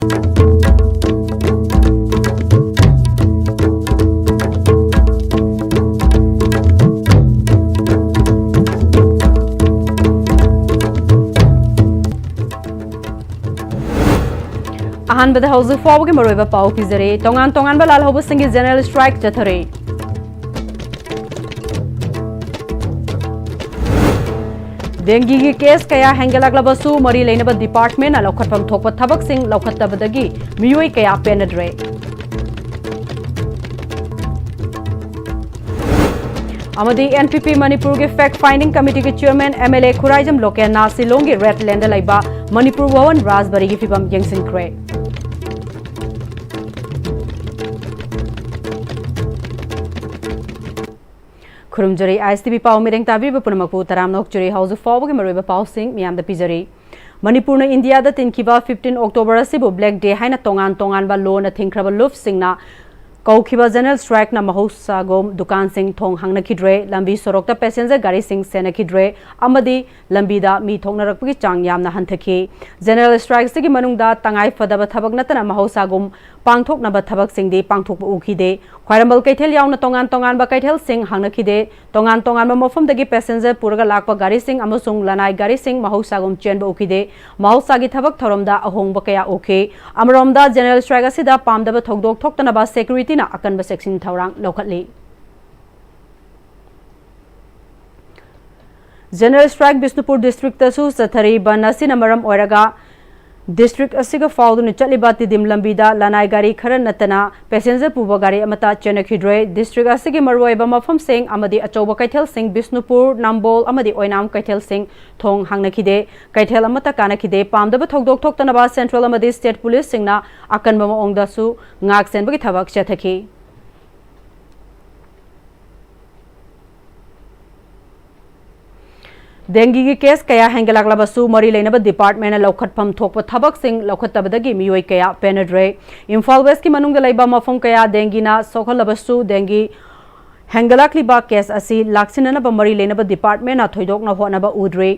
अहानबद हौजु फावगे मरोइबा पाउ पिजरे तोंगान तोंगान बलाल होबो सिंगी जनरल स्ट्राइक चथरे डेंगी की केस कया हेंगलाग्लबसु मरी लेनब डिपार्टमेंट ना लौखटफम थोकप थबक सिंग लौखटबदगी मियोय कया पेनद्रे अमदी एनपीपी मणिपुर के फैक्ट फाइंडिंग कमिटी के चेयरमैन एमएलए खुराइजम लोकेल ना सिलोंग के रेड लैंड लाइबा मणिपुर भवन राजबरी की फिबम यंगसिनख्रे खुरुमजरी आईएसटीवी पाव मिरेंग ताबी पुनमकपु तराम नोकचरी हाउस फाव के मरोइबा पाव सिंग मियाम द पिजरी मणिपुर न इंडिया द तिनखिबा 15 अक्टोबर असिबु ब्लैक डे हाइना तोंगान तोंगान बा लोन थिंख्रबा लुफ सिंगना कौखिबा जनरल स्ट्राइक ना महौसागोम दुकान सिंग थोंग हांगनखिद्रे लंबी सोरोक्ता पैसेंजर गाड़ी सिंग सेनखिद्रे अमदी लंबीदा मी थोंगनरकपगी चांग यामना हंथखि जनरल स्ट्राइक सिगी मनुंगदा तंगाई फदबा थबक नतना महौसागोम पांगथोकनबा थबक सिंगदी पांगथोकबा उखिदे ख्वाइरंबल कैथेल यावना तोंगान तोंगान बा कैथेल सिंग हांगनखिदे तोंगान तोंगान बा मफमदगी पैसेंजर पुरगा लाकपा गाड़ी सिंग अमसुंग लनाई गाड़ी सिंग महौसागोम चेनबा उखिदे महौसागी थबक थरोमदा अहोंगबा कया उखे अमरोमदा जनरल स्ट्राइक असिदा पामदबा थोकदोक थोक्तनबा सेक्युरिटी ना अकनबा सेक्शन थौरांग लौखटली जनरल स्ट्राइक बिष्णुपुर डिस्ट्रिक्ट तसु सथरी बनसिन मरम ओरगा डिस्ट्रिक्ट असिगा फाउदुन चलिबा तिदिम लंबीदा लनाई गाड़ी खर नतना पैसेंजर पुबा गाड़ी अमता चेनखिद्रे डिस्ट्रिक्ट असिगी मरुइबा मफम सिंग अमदी अचौबा कैथेल सिंग बिष्णुपुर नंबोल अमदी ओइनाम कैथेल सिंग थोंग हांगनखिदे कैथेल अमता कानखिदे पामदबा थोकदोक थोक्तनबा सेंट्रल अमदी स्टेट पुलिस सिंगना अकनबा मओंगदासु ngak senbagi thabak chathaki dengue की केस कया हेंगलाग्लबसु मरी लेनब डिपार्टमेंट लौखटफम थोकप थबक सिंग लौखटबदगी मियोय कया पेनद्रे इम्फाल वेस्ट की मनुंग लाइबा मफम कया डेंगीना सोखलबसु डेंगी हेंगलाक्लिबा केस असि लाक्सिननब मरी लेनब डिपार्टमेंट थोइदोकना होनब उद्रे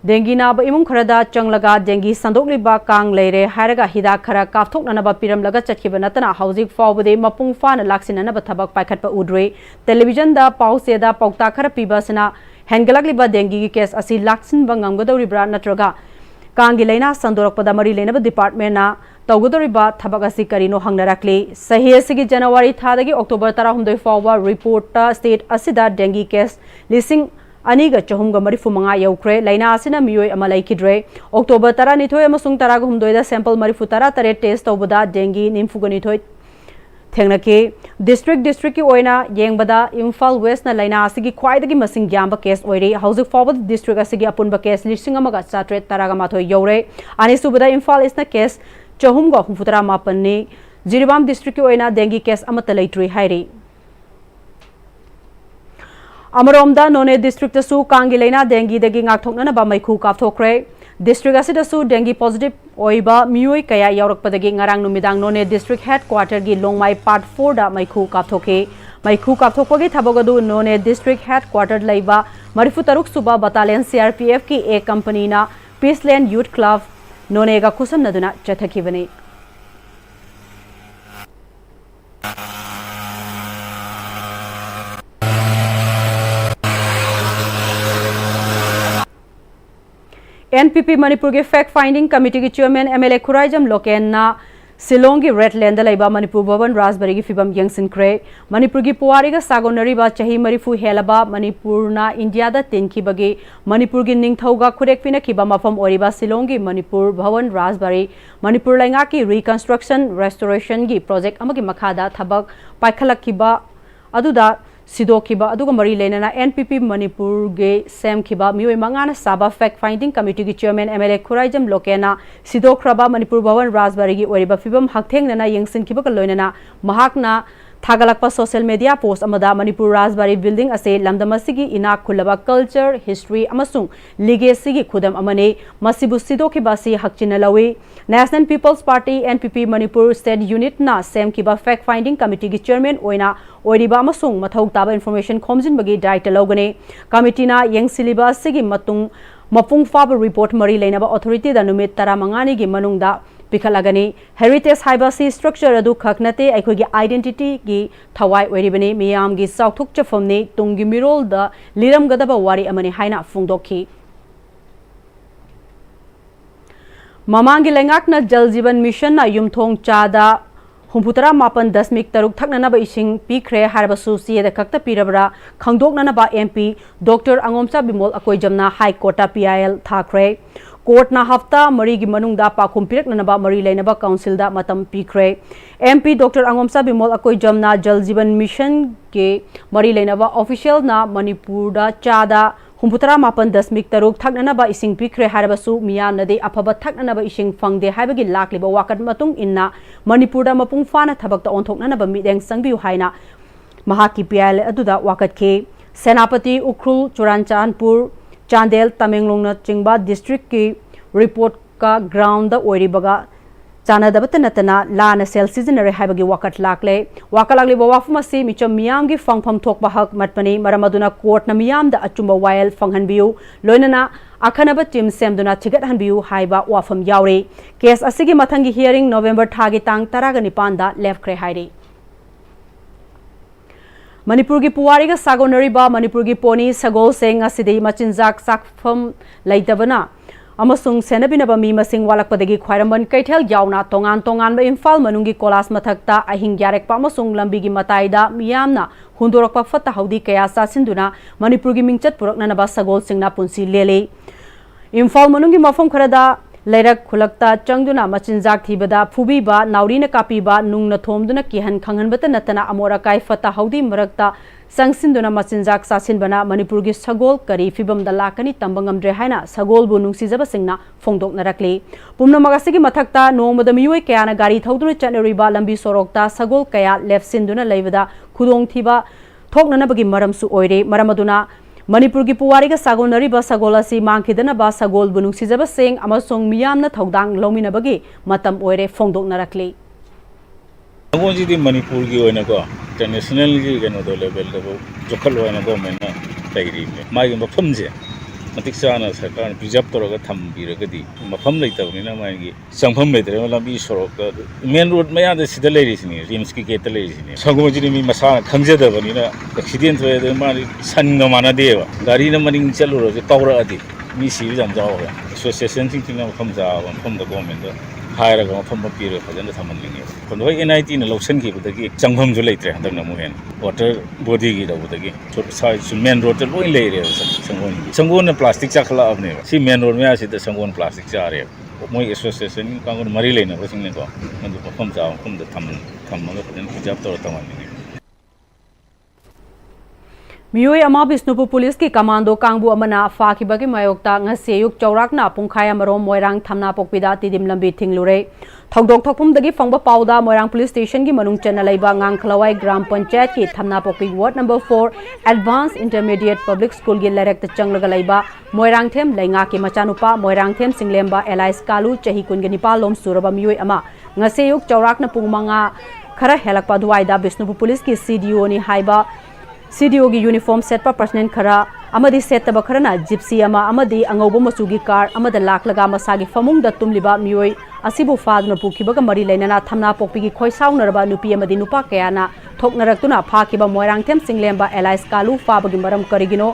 डेंगी नाब इमुंग खरदा चंगलगा डेंगी संदोकलिबा कांग लेरे हायरगा हिदा खरा काफथोकननब पिरमलगा चटखिबा नतना हौजिक फावबदे मपुंग फाना लाक्सिननब थबक पाइखटपा उद्रे टेलीविजन दा पाउसेदा पौता खरा पिबासना हेंगलाग्लिबा डेंगी की केस असि लाक्सिनबा ngamgadoribra natraga कांगी लेना संदोरकपदा मरी लेनब डिपार्टमेंट ना तौगदोरिबा थबक असि करिनो हंगनरकली सही असिगी जनवरी थादगी अक्टोबर 13 फावबा रिपोर्ट स्टेट असिदा डेंगी केस लिसिंग अनिगा चहुमगा मरिफु मंगा यौख्रे लाइना असिना मियोय अमा लैखिद्रे अक्टोबर 12 अमसुंग 13 दा सैंपल मरिफु 13 टेस्ट तौबदा डेंगी निम्फुगनिथोय थेंगनके डिस्ट्रिक्ट की ओइना येंगबदा इम्फाल वेस्ट ना लाइना असिगी ख्वाइदगी मसिंग ग्यामबा केस ओइरे हौजिक फावबद डिस्ट्रिक्ट असिगी अपुनबा केस लिसिंग अमगा चात्रे तरागा माथोय यौरे अनिसुबदा इम्फाल ईस्ट ना केस चहुमगा हुफुतरा मापन्ने जिरिबाम डिस्ट्रिक्ट की ओइना डेंगी केस अमता लैट्री हाइरे अमरोमदा नोने डिस्ट्रिक्ट सु कांगी लेना डेंगी दगी ngaktoknanaba मैखु काफथोख्रे डिस्ट्रिक्ट असिदसु डेंगी पॉजिटिव ओइबा मियोय कया यावरकपदगी ngarang numidang नोने डिस्ट्रिक्ट हेडक्वार्टर गी लोंगमाई पार्ट 4 दा मैखु काफथोके मैखु काफथोकपगी थबगदु नोने डिस्ट्रिक्ट हेडक्वार्टर लैबा मरिफु तरुक सुबा बटालियन सीआरपीएफ की ए कंपनीना पीसलैंड यूथ क्लब नोनेगा कुसमनदुना चथखिबने एनपीपी मणिपुर के फैक्ट फाइंडिंग कमिटी के चेयरमैन एमएलए खुराइजम लोकेन ना सिलोंग की रेड लैंड लाइबा मणिपुर भवन राजबरी की फिबम यंगसिनख्रे मणिपुर की पुआरीगा सागोनरीबा चही मरिफु हेलबा मणिपुर ना इंडिया दा तिनखिबगे मणिपुर की निंगथौगा खुरेक पिनखिबा मफम ओरिबा सिलोंग की मणिपुर भवन राजबरी मणिपुर लैंगा की रिकंस्ट्रक्शन रेस्टोरेशन की प्रोजेक्ट अमगी मखादा थबक पाइखलखिबा अदुदा सिदोखिबा अदुगा मरी लेना एनपीपी मणिपुर गे सेमखिबा मियोय मंगाना साबा फैक्ट फाइंडिंग कमिटी की चेयरमैन एमएलए खुराइजम लोकेना सिदोख्रबा मणिपुर भवन राजबरी की ओरिबा फिबम हकथेंगना यंगसिनखिबा लोइनना महाकना थागलकपा सोशल मीडिया पोस्ट अमदा मणिपुर राजबरी बिल्डिंग असे लमदमसिगी इना खुलबा कल्चर हिस्ट्री अमसुंग लिगेसी खुदम अमने मसिबु सिदोखिबासी हकचिन लवी national people's party NPP Manipur state unit ना सेमखिबा फैक्ट फाइंडिंग कमिटी की चेयरमैन ओइना ओरिबा अमसुंग मथौ ताबा इन्फॉर्मेशन खोमजिनबगी दायित्व लौगने कमिटीना यंगसिलिबा सिगी मपुंग फाब रिपोर्ट मरी लेनबा अथॉरिटी दा नुमित 15 की मनुंगदा पिखलगनी हेरिटेज हाइबासी स्ट्रक्चर अदु खकनते अखोगी आइडेंटिटी की थवाई ओरिबनी मियाम की साउथुक चफमनी तुंगी मिरोल द लिरमगदबा वारी अमनी हाइना फोंदोखी ममांगी लेंगाकना जल जीवन मिशन ना युमथोंग चादा हुंफुतरा मापन दशमिक तरुक थकननबा इसिंग पीख्रे हारबसु सीएदा खक्ता पीरबरा खंगदोकननबा एमपी डॉक्टर अंगोमसा बिमोल अकोइजमना हाई कोर्टा पीआईएल थाख्रे कोर्टना हफ्ता मरी की मनुंगदा पाखुम पिरकननबा मरी लेनबा काउंसिलदा मतम पीख्रे एमपी डॉक्टर अंगोमसा बिमोल अकोइजमना जल जीवन मिशन के मरी लेनबा ऑफिशियल ना मणिपुरदा चादा हुंफुतरा मापन दशमिक तरुक थकननबा इसिंग पीख्रे हारबसु मियामनदे अफबा थकननबा इसिंग फंगदे हाइबगी लाक्लिबा वाकत मतुंग इन्ना मणिपुरदा मपुंग फाना थबकता ओंथोकननबा मिदेंग संगबियु हाइना महाकी पीआईएल अदुदा वाकतखे सेनापति उख्रुल चुरानचानपुर चांदेल तमेंगलोंगना चिंगबा डिस्ट्रिक्ट की रिपोर्ट का ग्राउंड ओरिबगा चानदबत नतना लाना सेल सिजनरे हाइबगी वाकत लाकले वाकलागली वाफमसी मिचम मियाम की फंगफम थोकबा हक मतपनी मरमदुना कोर्ट न मियाम द अचुंबा वायल फंगहनबियु लोइनना अखनब टीम सेमदुना थिगतहनबियु हाइबा वाफम यावरे केस असिगी मथंगी हियरिंग नवंबर थागी तांग 19 दा लेफ्टख्रे हाइरे मणिपुर की पुवारी का सागोनरीबा मणिपुर की पोनी सगोल सेंग असिदे मचिनजाक साकफम लैतबना अमसुंग सेनबिनबा मी मसिंग वालकपदगी ख्वाइरमन कैथेल यावना तोंगान तोंगानबा इम्फाल मनुंगी कोलास मथक्ता अहिंग यारेकपा अमसुंग लंबीगी मताइदा मियामना हुंदोरकपा फत्ता हौदी कया सासिंदुना मणिपुर की मिंगचत पुरकननबा सगोल सिंगना पुंसी लेले इम्फाल मनुंगी मफम खरदा लेरक खुलक्ता चंगदुना मचिनजाक थीबदा फुबीबा नाउरीना कापीबा नुंगना थोमदुना किहन खंगनबत नतना अमोरा काय फत्ता हौदी मरकता संगसिंदुना मचिनजाक सासिनबना मणिपुर की सगोल करी फिबम दलाकनी तंबंगमद्रे हाइना सगोल बु नुंगसिजबा सिंगना फोंदोकनरकले पुमनमगासिगी मथक्ता नोंमद मियोय कयाना गाड़ी थौदुना चनरिबा लंबी सोरोकता सगोल कया लेफ्ट सिंदुना लेबदा खुदोंग थीबा थोकननबगी मरमसु ओइरे मरमदुना मणिपुर की पुवारी का सागोनरीबा सगोल असी मांगखिदनबा सगोल बु नुंगसिजबा सिंग अमसुंग मियामना थौदांग लौमिनबगी मतम ओइरे फोंदोकनरकले जी मणिपुर की इंटरनेशनल की कहो लेवल जोखल गवर्नमेंट तैरी मागी मफम से मतिक चाना सरकार प्रिजर्व तौर थम्बीरगदी मफम लेतबनिना मागी चंगफम लेतरे लंबी सोरक मेन रोड मयाद सिदा लेरिसिनी रिम्स की गेट लेरिसिनी सगोजी मी मसा खंगजदबनिना एक्सीडेंट होए मारी सनगा मानदेबा गाड़ी न मनिंग चलुरो जे कौरअदि मी सिबि जाम जाओ एसोसिएशन थिंग मफम जा मफम द गवर्नमेंट हायरगा मफम पीर फजन थमनलिंगे कोन होय एनआईटी न लौसन की बदगी चंगफम जो लेत्रे हदक न मुहेन वाटर बॉडी की दबदगी साइड मेन रोड लोय लेरे संगोन प्लास्टिक चाखला अबने सी मेन रोड में आसिद संगोन प्लास्टिक चारे मोय एसोसिएशन कांगोन मरी लेना बसिंग ने को मफम जा मफम द थममगा फजन प्रिजर्व तौर तमनलिंगे मियोय अमा बिष्णुपुर पुलिस की कमांडो कांगबु अमना फाखिबगी मायोक्ता ngasi ayuk chawrakna pungkhai amarom moirang thamna pokpida tidim lambi thinglure thogdok thokphumdagi fangba pauda moirang police station gi manung chana leiba ngangkhlawai gram panchayat ki thamna pokpi ward number 4 advanced intermediate public school gi lerek ta changlaga leiba moirang them leinga ki machanupa moirang them singlemba elais kalu chahi kun gi nipal lom suraba miyoy ama ngasi ayuk chawrakna pungmanga khara helakpa duwaida Bishnupur police की CDO ni haiba CDO की uniform set पर personal खरा अमदी set तब Kharna Gypsy अमा अमदी अंगौब मचुगी car अमद लाखलगा मसागी फमुंग the तुमलिबा मियोय असिबु फादुना पुखिबगा मरी लेना थमना पोकपी की खोइसाउनरबा नुपी अमदी नुपा कयाना थोकनरक्तुना फाखिबा Moirang them सिंगलेम्बा alias Kalu फाबगी मरम करिगिनो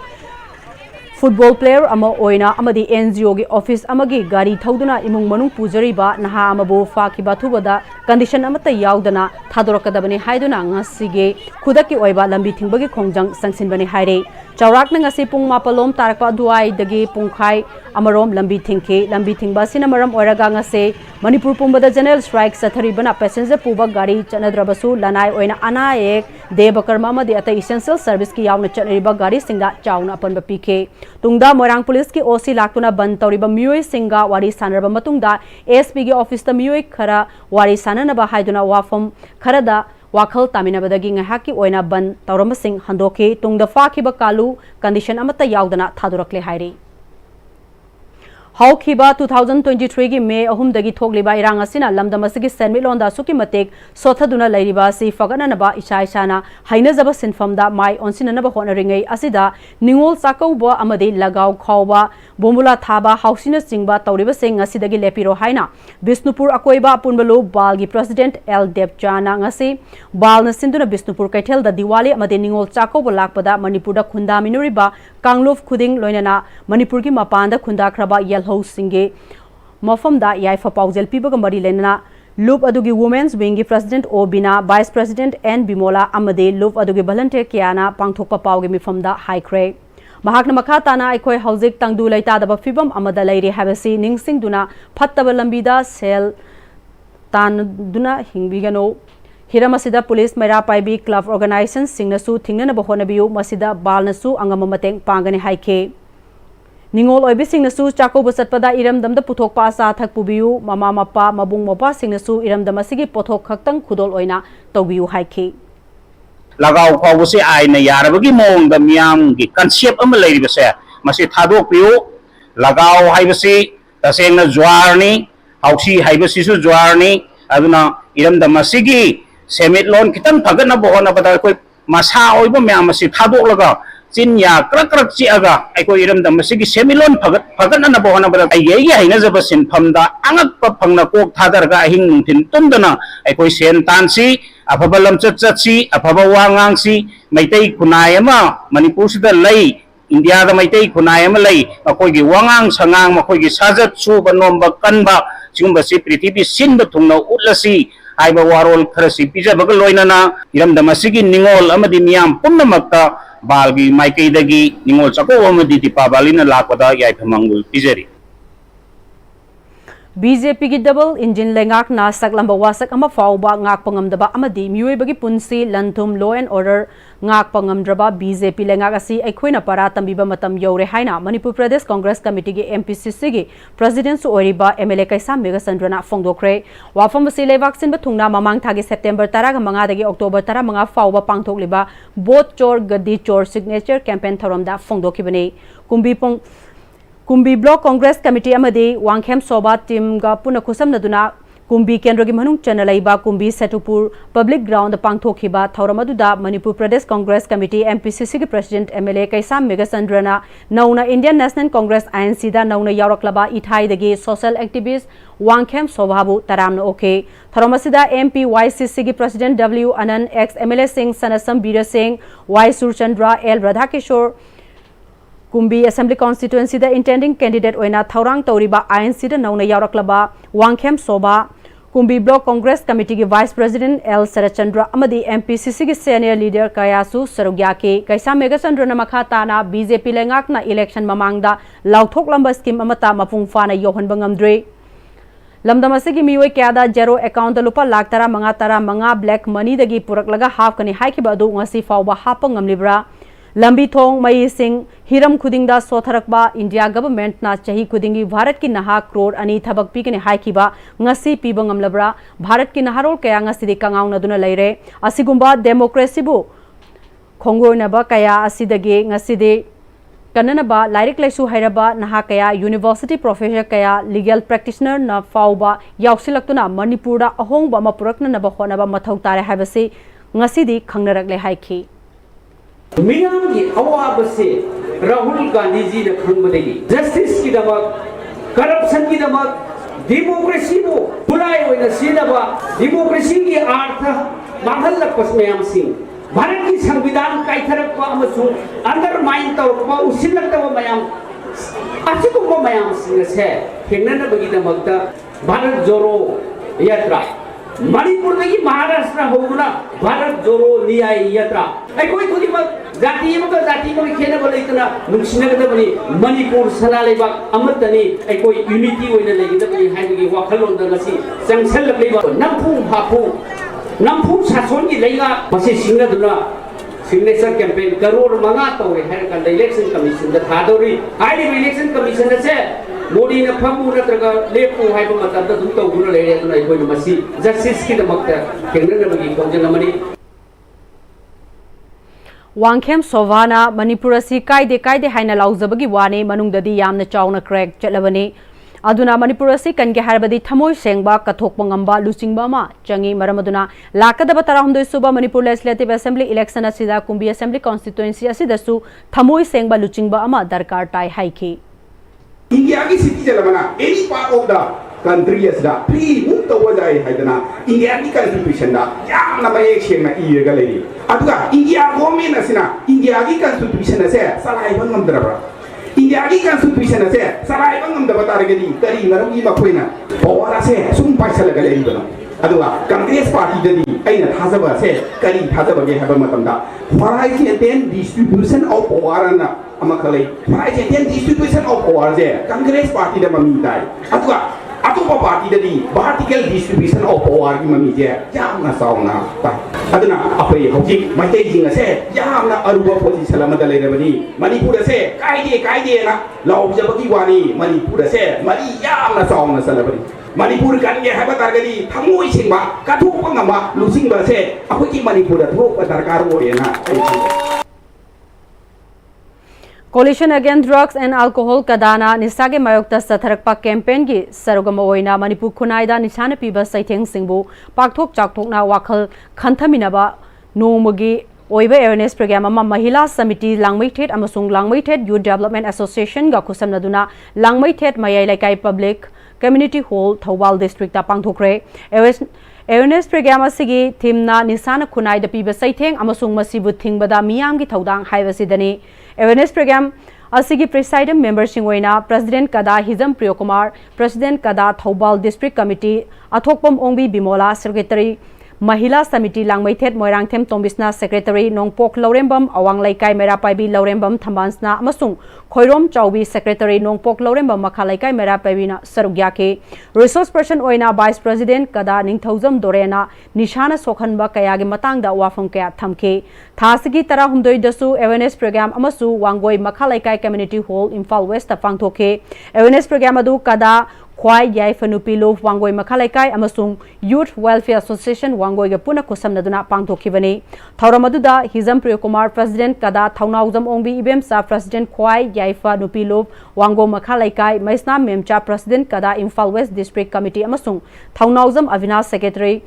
फुटबॉल प्लेयर अमा ओइना अमदी NGO की ऑफिस अमगी गाड़ी थौदुना इमुंग मनुंग पुजरीबा नहा अमबो फाखिबा थुबदा कंडीशन अमता याउदना थादोरकदबने हाइदुना ngasiगे खुदकी ओइबा लंबी थिंबगी खोंजंग संगसिनबने हाइरे चौराकना ngasi पुंग मापलोम तारकपा दुआई दगी पुंखाई अमरोम लंबी थिंगबा सिना मरम ओइरागा ngase मणिपुर पुंबदा जनरल स्ट्राइक सथरीबना पैसेंजर पुबा गाड़ी चनद्रबसु लनाई ओइना अनायक देबकर्मा मदि अत इसेंशियल सर्विस की याउना चनरिबा गाड़ी सिंगा चाउना अपनबा पीखे तुंगदा मोरांग पुलिस की ओसी लाक्तुना बंद तौरिबा मियोय सिंगा वारी सानरबा मतुंगदा एसपी की ऑफिस ता मियोय खरा वारी साननबा हाइदुना वाफम Khardah वाखल तामिनबदगी ngahaki oina ban tauramsing handoke tungda fakiba kalu condition amata yaudana thadurokle hairi Haukiba 2023 ki May ahumdagi thokliba irang asina lamdam asigi senmilonda suki matek sothaduna lairiba si fagananaba isha ishana hainajaba sinfamda mai onsinanaba honaringai asida ningol sakauba amadi lagaw khawba bombula thaba hausina singba tawriba sing asidagi lepiro haina Bisnupur akoiba punbalu balgi president L Debjana ngasi balna sinduna Bisnupur kaithelda Diwali amadi ningol sakauba lakpada Manipurda khunda minuriba Kangluf khuding loinana Manipur ki mapanda khunda khraba Singe Mofamda Yaifa Pausel Pibaga Mari Lena Loop Adugi Women's Wing President Obina Vice President N Bimola Amade Loop Adugi Volunteer Kiana Pangthokpa Pauge Mifamda High Cray Mahakna Makatana Ikoi Hausik Tangdu Laita Daba Fibam Amada Lairi Habasi Ningsing Duna Pattaba Lambida Sel Tan Duna Hingbigano Hiramasida Police Mera Paibi Club Organization Singnasu Tingna Bahonabiu Masida Balnasu Angamamateng Pangani Haike Ningol oibi singnasu chako busatpada iramdamda puthokpa asa thakpubiu mama mapa mabung mopa singnasu iramdam asigi pothok khaktang khudol oina tawbiu haiki lagaw khawse aina yarabagi mongda miyam gi concept am leiribase masi thadok piu lagaw haibasi tasengna jwarni hausi haibasi su jwarni aduna iramdam asigi semit lon kitang phagana bohona bada koi masa oibo miyam asi thadok laga Cinya krak ci aga ai ko iram dam sigi semilon phagat na bohana bada ai ye haina jaba sin phamda angak pa phangna kok thadar ga hing nungthin tumdana ai ko sen tan si afaba lam chat si afaba wangang si maitai khunai ama Manipur sida lei India da maitai khunai ama lei akoi gi wangang sangang makoi gi sajat su banom ba kanba chingba si prithibi sin ba thungna utlasi ai ba warol kharasi pija bagal loinana iram dam sigi ningol amadi miyam punnamakta Balgi Maikei dagi ningol sako amadi Dipawalina lakpada yaiphamangul pijari BJP ki double engine lengak na saklamba wasak ama fawba ngak pangamdaba amadi mioi bagi punsi lanthum law and order ngak pangamdraba BJP lengak asi aikhoina para tambiba matam yore haina Manipur Pradesh Congress Committee ki MPCC ki president su oriba MLA Kaisa Mega Sandrana fongdokre wafam basi lewak sin bathungna mamang thagi September 10 ga manga dagi October 10 fawba pangthokliba both chor gadi chor signature campaign tharamda fongdokibani Kumbi Block Congress Committee amadi Wangkhem Soba team ga puna khusam naduna Kumbi Kendra gi manung chanalaiba Kumbi Setupur Public Ground pangthokhiba thoramaduda Manipur Pradesh Congress Committee MPCC ki President MLA Kaisa Mega Sandrana nauna Indian National Congress INC da nauna yauraklaba ithai dagi social activist Wangkhem Sobabu taramna okay thoramasida MP YCC ki President W Anand ex MLA Singh Sanasam Bira Singh Y Surchandra L Radhakishore Kumbi Assembly Constituency the intending candidate oina Thaurang Tauriba INC the nauna yauraklaba Wangkhem Soba Kumbi Block Congress Committee ki Vice President L Sarachandra amadi MPCC ki senior leader Kayasu Sarugyake Kaisa Mega Sandrana makhatana BJP lengakna election mamangda lauthok lamba scheme amata mapung fana yohanba ngamdre lamdam asigi mioi kyada zero account lupa lakh tara manga black money dagi puraklaga half kani haikiba adu ngasi fawba hapa ngamlibra Lambi thong mai sing hiram khudingda sotharakba India government na chahi khudingi Bharat ki naha crore ani thabak pi kene haikiba ngasi piba ngamlabra Bharat ki naharol kaya ngasi de kangaung naduna leire asigumba democracy bu khongorna ba kaya asidage ngasi de kanana ba lairik laisu hairaba naha kaya university professor kaya legal practitioner na fauba yausilaktuna Manipur da ahongba ma purakna na ba khona ba mathau tare habase ngasi di khangnarak le haiki मियाम की अवाब से राहुल गांधी जी ने खंबदेगी justice की दमक corruption की दमक democracy को बुलाए हुए नसीनबा democracy की अर्थ मांगलक पसमेयम सिंह भारत की संविधान काइथरक अमसु अंडरमाइन तौरक उसिलक मयाम असिकुम मयाम सिंह से थेंगनबगी दमक भारत जोड़ो यात्रा Manipur lagi Maharashtra होगुना भारत जोड़ो न्याय यात्रा ऐ कोई खुदी मत जाति में खेने वाले इतना नुकसान करते बनी मणिपुर सनाले बाग अमृतनी ऐ कोई यूनिटी होने लगी तब ये है कि वाखलों दंगसी संगठन लगे बाग नमफू शासन की लेगा मसे सिंगदुना सिग्नेचर कैंपेन करोड़ मंगा तो है का इलेक्शन कमीशन द थादोरी आई इलेक्शन कमीशन से मोदी ने फमु नत्रगा लेपु हाइबो मतदा दुम तो गुना लेरे तो नै कोइ मसी जस्टिस की दमकता केंद्रनबगी कोंजनमनी Wangkhem Sovana Manipur asi kaide haina laujabagi wane manungdadi yamna chauna crack chatlabani aduna Manipur asi kange harbadi thamoi sengba kathokpa ngamba luchingba ma changi maram aduna lakadaba tarahumdoi suba Manipur Legislative Assembly election asida Kumbi Assembly constituency asidasu thamoi sengba luchingba ama darkar tai haiki India ki city jalamana any part of the country as da free move to wajai haidana India ki constitution da yam na mai chen na iye ga lei aduga India government asina India ki constitution ase salai bangam daraba India ki constitution ase salai bangam da batar ga di tari maram gi makoina power ase sum paisa ga lei bana aduga Congress party da di aina thajaba ase kari thajaba ge haba matam da farai ki then distribution of power na amakalai farai ki then distribution of power je Congress party da mami dai aduga Atupa party da di vertical distribution of power ki mami je yam na sauna ta aduna apai hoji mai te jing ase yam na aruba position la madalai da bani Manipur ase kaide na law jabaki wani Manipur ase mari yam na sauna salabani Manipur kan ge haba targadi thamoi singba kathu pangama lusing ba se apai ki Manipur da thok darkar wo na Coalition Against Drugs and Alcohol Kadana Nisage Mayokta Satharakpa campaign gi sarugama oina Manipur Khunaida Nishana piba saitheng singbu pakthok chakthokna wakhal khanthaminaba nomagi oiba awareness program ama Mahila Samiti Langmai Thet amasung Langmai Thet Youth Development Association ga khusamnaduna Langmai Thet Mayai Laikai Public Community Hall Thawal District ta pangthokre awareness program asigi thimna Nisana Khunaida piba saitheng amasung masibu thingbada miyam gi thodang haibasidani awareness program asigi presiding member singwaina President Kada Hizam Priyokumar President Kada Thawbal District Committee Athokpam Ongbi Bimola Secretary Mahila Samiti Langmai Thet Moirangthem Tombisna Secretary Nongpok Laurembam Awang Laikai Merapaibi Laurembam Thambansna amasung Khoirom Chaubi Secretary Nongpok Laurembam Makha Laikai Merapaibina Sarugyake Resource Person Oina Vice President Kada Ningthaujam Dorena Nishana Sokhanba Kayagi Matangda Wafam Kaya Thamke Thasigi Tarahumdoi Dasu Awareness Program Amasu Wangoi Makha Laikai Community Hall Imphal West Pangthoke Awareness Program adu Kada Kwai Yai Fanupi Love Wangoi Makhalaikai amasung Youth Welfare Association Wangoi ga puna kusamnaduna pangthokhibani Thauramadu Hizam Priyokumar President Kada Thaunaujam Ongbi Ibemsa President Kwai Yai Fanupi Love Wango Makhalaikai Maisna Memcha President Kada Imphal West District Committee amasung Thaunaujam Avinash Secretary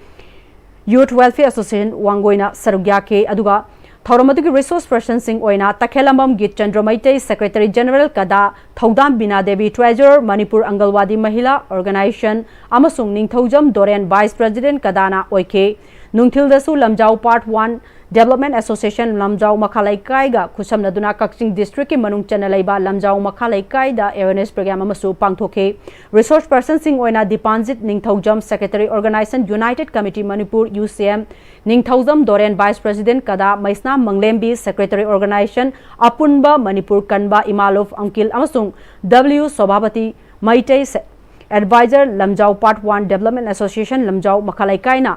Youth Welfare Association Wangoina Sarugyake aduga Thauramadu Resource Person Singh Oina Takhelambam Git Chandramaitai Secretary General Kada Thaudam Bina Devi Treasurer Manipur Angalwadi Mahila Organization Amasung Ningthaujam Doren Vice President Kadana Oike Nungthildasu Lamjau Part 1 Development Association Lamjau Makhalaikai ga Khusamnaduna Kakching District ki manung chanalaiba Lamjau Makhalaikai da awareness program amasu pangthoke Resource Person Singh Oina Dipanjit Ningthaujam Secretary Organization United Committee Manipur UCM Ningthaujam Doren Vice President Kada Maisna Manglembi Secretary Organization Apunba Manipur Kanba Imalov Ankil amasung W Sobhabati Maitai Advisor Lamjau Part 1 Development Association Lamjau Makhalaikai na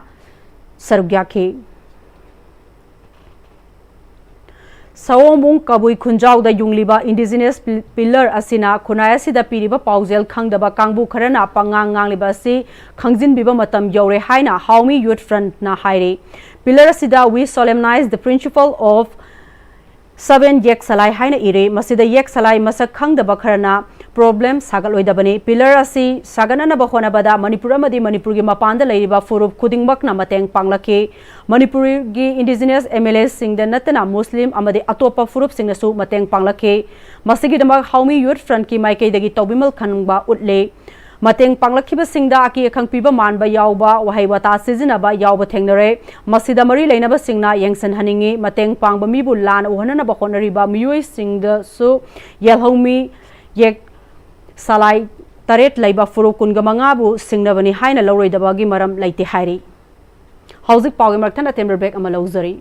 Sarugyake Sawomung Kabui Khunjau da Yungliba Indigenous Pillar Asina Khunaya Sida Piriba Pauzel Khangdaba Kangbu Kharana Pangang Ngangliba Si Khangjin Biba Matam Yore Haina Haumi Youth Front na Haire Pillar Asida we solemnize the principle of 7 Yek Salai Haina Ire Masida Yek Salai Masak Khangdaba Kharana problem Sagaloidabani Pillar Asi Saganana Bahona Bada Manipura Madi Manipurgi Mapanda Laiba Furup Kudingbak na Mateng Panglake Manipuri Indigenous MLS Sing the Natana Muslim Amadi Atopa Furup Singasu Mateng Panglake Masigi Damak Haumi Youth Front Ki Maike Dagi Tobimal Kanungba Utle Mateng Panglakiba Singda Aki Kangpiba Manba Yauba Wahaywata Sizinaba Yauba Tengnare Masida Mari Lainaba Singna Yangsan Haningi Mateng Pangba Mibu Lan Uhana Bahonariba Miyui Singda Su Yelhomi Yek Salai Taret Laiba Furu Kungamangabu Singnabani Haina Lori Dabagi Maram Laiti Hairi Hauzik Pagi Martana Timberbek Amalozari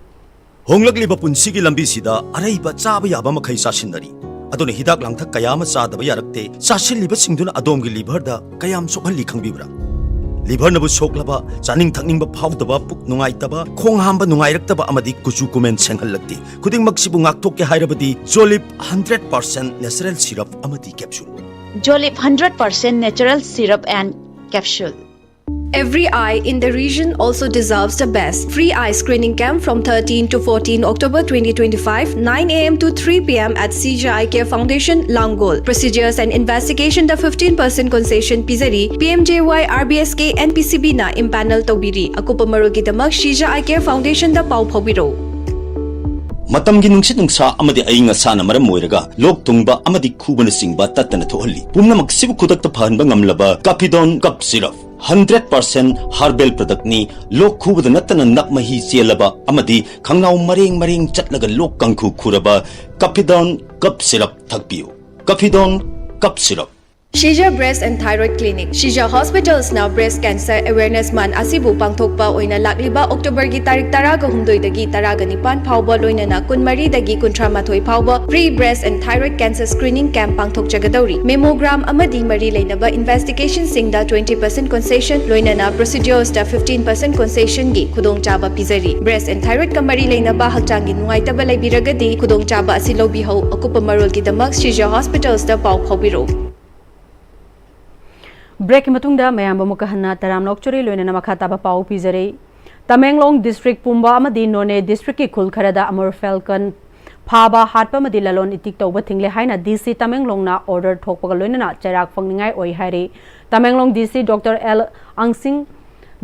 Honglakliba Punsigi Lambisida Araiba Chaba Yaba Makai Sashinari Adon Hidak Langta Kayama Sadaba Yarakte Sashi Liba Singduna Adomgi Liberda Kayam Sokali Kangbibra Liber Nabu Soklaba Zaning Takningba Powdaba Puk Nungaitaba Kong Hamba Nungairektaba Amadi Kuchu Kumen Sengalakti Kuding Maksibungak Toke Hairabadi Jolip 100% natural syrup Amadi capsule Jolip 100% natural syrup and capsule. Every eye in the region also deserves the best. Free eye screening camp from 13 to 14 October 2025, 9 a.m. to 3 p.m. at CJ Eye Care Foundation, Langol. Procedures and investigation the 15% concession Pizari, PMJY, RBSK, and PCB na impanel Taubiri. Akupa Marugi Damak, CJ Eye Care Foundation the Pau Pobiro. ꯃꯇꯝꯒꯤ ꯅꯨꯡꯁꯤꯠ ꯅꯨꯡꯁꯥ ꯑꯃꯗꯤ ꯑꯏꯪ ꯑꯁꯥꯅ ꯃꯔꯝ ꯑꯣꯏꯔꯒ ꯂꯣꯛ ꯊꯨꯡꯕ ꯑꯃꯗꯤ ꯈꯨꯕꯅ ꯆꯤꯡꯕ ꯇꯠꯇꯅ ꯊꯣꯛꯍꯜꯂꯤ ꯄꯨꯝꯅꯃꯛ ꯁꯤꯕꯨ ꯈꯨꯗꯛꯇ ꯐꯍꯟꯕ ꯉꯝꯂꯕ ꯀꯥꯐꯤꯗꯣꯟ ꯀꯞ ꯁꯤꯔꯞ 100% ꯍꯥꯔꯕꯦꯜ ꯄ꯭ꯔꯗꯛꯅꯤ ꯂꯣꯛ ꯈꯨꯕꯗ ꯅꯠꯇꯅ ꯅꯞ ꯃꯍꯤ ꯆꯦꯜꯂꯕ ꯑꯃꯗꯤ ꯈꯪꯅꯥꯎ ꯃꯔꯦꯡ ꯃꯔꯦꯡ ꯆꯠꯂꯒ ꯂꯣꯛ ꯀꯪꯈꯨ ꯈꯨꯔꯕ ꯀꯥꯐꯤꯗꯣꯟ ꯀꯞ ꯁꯤꯔꯞ ꯊꯛꯄꯤꯌꯨ ꯀꯥꯐꯤꯗꯣꯟ cough syrup Shija Breast and Thyroid Clinic. Shija Hospitals now Breast Cancer Awareness Month asibu pangthokpa oina lakliba October gi tarik 12 dagi 19 phawba loinana 13 dagi 38 phawba free breast and thyroid cancer screening camp pangthokjagadauri. Mammogram amadi mari leinaba investigation singda 20% concession loinana procedures da 15% concession gi khudongchaba pizari. Breast and thyroid ka mari leinaba hakchangi nungaitaba laibiragadi khudongchaba asi lobihau akupa marol gi damak Shija Hospitals da paw phawbiro. Break मतुंगदा मयाम मुकहन्ना तराम नोक्चुरी लोइना नमखा ताबा पाउ पिजरे तमेंगलोंग डिस्ट्रिक्ट पुंबा अमदी नोने डिस्ट्रिक्ट की खुल खरदा अमर फेल्कन फाबा हाटपा मदी ललोन इतिक तौबा थिंगले हाइना डीसी तमेंगलोंग ना ऑर्डर थोकपगा लोइना चराक फंगनिंगाई ओइ हारे तमेंगलोंग डीसी डॉक्टर एल अंगसिंग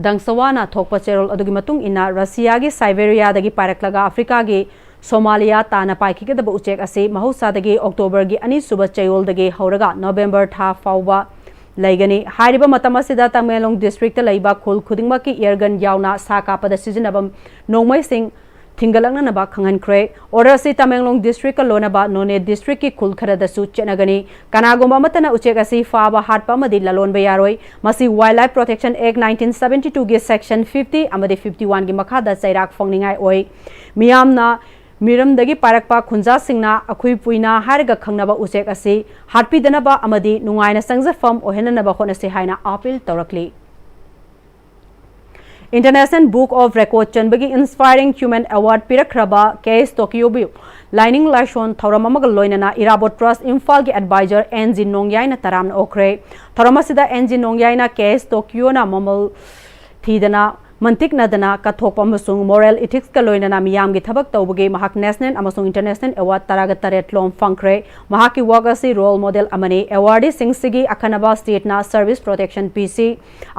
दंगसवाना थोकपा चेरोल अदुगी मतुंग इना रसिया गी साइबेरिया दगी पारकलगा अफ्रीका गी सोमालिया ताना पाइकिगदबा उचेक असे महौसादगी अक्टोबर गी अनि सुबह चयोलदगी हौरगा नवंबर था फाउबा लाइगनी हारिबा मतम असिदा तमेंगलोंग डिस्ट्रिक्ट लाइबा खुल खुदिंगमा की एयरगन यावना साकापदा सिजनबम नोंमै सिंग थिंगलंगनबा खंगनख्रे ऑर्डर से तमेंगलोंग डिस्ट्रिक्ट लोनबा नोने डिस्ट्रिक्ट की खुल खरदसु चेनगनी कनागुंबा मतना उचेक असि फाबा हाटपा मदि ललोनबा यारोय मसि वाइल्ड लाइफ प्रोटेक्शन एक्ट 1972 गे सेक्शन 50 अमदि 51 गी मखादा चैराक फंगनिंगाय ओय मियामना मिरमदगी पारकपा खुंजा सिंगना अखुई पुइना हारगा खंगनबा उचेक असि हाटपिदनबा अमदि नुंगाइना संगजफम ओहेननबा होनसे हाइना अपील तौरकली इंटरनेशनल बुक ऑफ रिकॉर्ड चनबगी इंस्पायरिंग ह्यूमन अवार्ड पिरखरबा केएस टोकियो बि लाइनिंग लाइशोन थौरम अमग लोइनना इराबोट ट्रस्ट इम्फाल के एडवाइजर एनजी नोंगयाइना तराम ओखरे थौरमसिदा एनजी नोंगयाइना केएस टोकियो ना ममल थीदना मंतिक नदना कथोप अमसुंग मोरल इथिक्स का लोइनना मियाम की थबक तौबगे महाक नेशनल अमसुंग इंटरनेशनल अवार्ड तराग तरेट लोम फंख्रे महाक की वर्क असि रोल मॉडल अमने अवार्डी सिंगसिगी अखनबा स्टेट ना सर्विस प्रोटेक्शन पीसी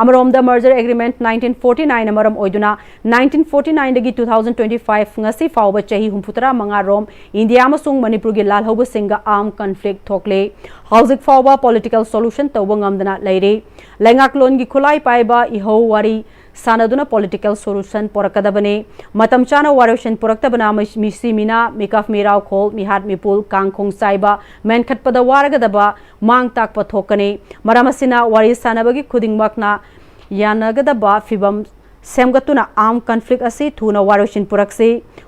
अमरोम द मर्जर एग्रीमेंट 1949 अमरम ओइदुना 1949 दगी 2025 ngasi फावब चही हुमफुतरा मंगा रोम इंडिया अमसुंग मणिपुर की लाल हौब सिंगा आर्म कॉन्फ्लिक्ट थोकले हाउजिक फावब पॉलिटिकल सॉल्यूशन तौब ngamdana लेरे लेंगाक लोन की खुलाई पाइबा इहो वारी सानदुना पॉलिटिकल सोल्यूशन पोरकदबने मतम चाना वारोशन पोरक्तबना मिसी मिना मिकफ मिराव खोल मिहात मिपुल कांगखोंग साइबा मेनखटपदा वारगदबा मांग ताक पथोकने मरमसिना वारी सानबगी खुदिंगमकना यानगदबा फिबम सेमगतुना आर्म कॉन्फ्लिक्ट असि थुना वारोशन पुरक्से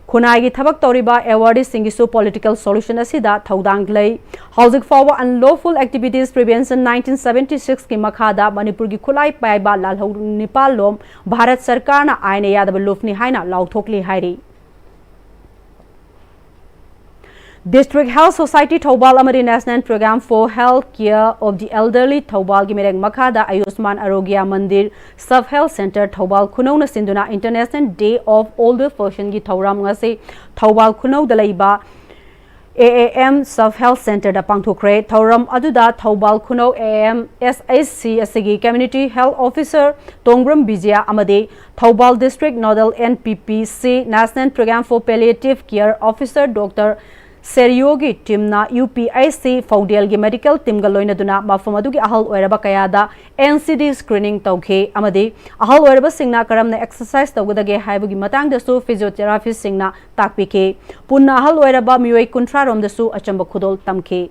खुनाई थबक तौरिबा एवार्डी सिंगिसु पॉलिटिकल सॉल्यूशन असिदा थौदांग लै हाउजिक फाव अनलॉफुल एक्टिविटीज प्रिवेंशन 1976 की मखादा मणिपुर की खुलाई पाइबा लालहौ निपाल लोम भारत सरकार ना आयन यादव लुफनी हाइना लाउथोकली हाइरी District Health Society Thobal Amari National Program for Health Care of the Elderly Thobal gi mereng makhada Ayushman Arogya Mandir Sub Health Center Thobal Khunau na sinduna International Day of Older Person gi thauram ngase Thobal Khunau da leiba AAM Sub Health Center da pangthokre thauram aduda Thobal Khunau AM SHC asigi Community Health Officer Tongram Bijaya amade Thobal District Nodal NPPC National Program for Palliative Care Officer Dr. सेरियोगी टीमना यूपीआईसी फौडेल की medical team गलोइना दुना मफम अदुगी अहल ओइरबा कयादा NCD screening तौखे अमदि अहल ओइरबा सिंगना करमना exercise तौगदगे हाइबगी मतंगदसु physiotherapist सिंगना ताकपिके पुन्ना अहल ओइरबा मियोय कुंट्रा रोमदसु अचंब खुदोल तमखे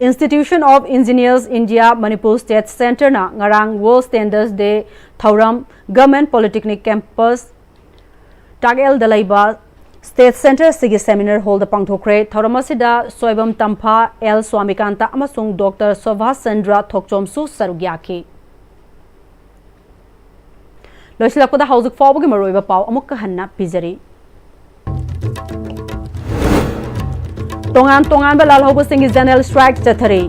Institution of Engineers India Manipur State Center na ngarang World Standards Day thauram Government Polytechnic Campus Tagel Dalaiba State Center Sigi Seminar Hall the Pangthokre Thauramasida Soibam Tampa L Swamikanta amasung Dr. Sovas Sandra Thokchomsu Sarugyaki Loisilakpada Hausuk Fawbugi Maroiba Pau Amukka Hanna Pizari Tongan Balal Hobo Singi General Strike Chathari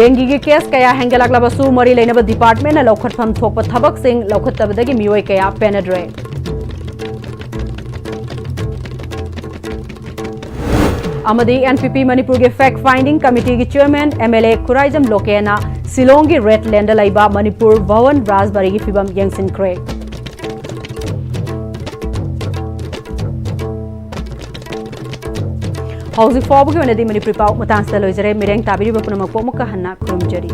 dengue की case कया हेंगलाग्लबसु मरी लेनब department ना लौखटफम थोप थबक सिंग लौखटबदगी मियोय कया पेनड्रे अमदी NPP Manipur के fact finding committee की chairman MLA Khuraijam लोकेना Shillong की रेड लैंड लाइबा मणिपुर भवन राजबारी की फिबम यंगसिनख्रे हौजिक फाउबगी ओनदी मणिपुर पाउ मतांसदा लोइजरे मिरेंग ताबिरिबा पुनमक पोमुका हन्ना खुरुमजरी।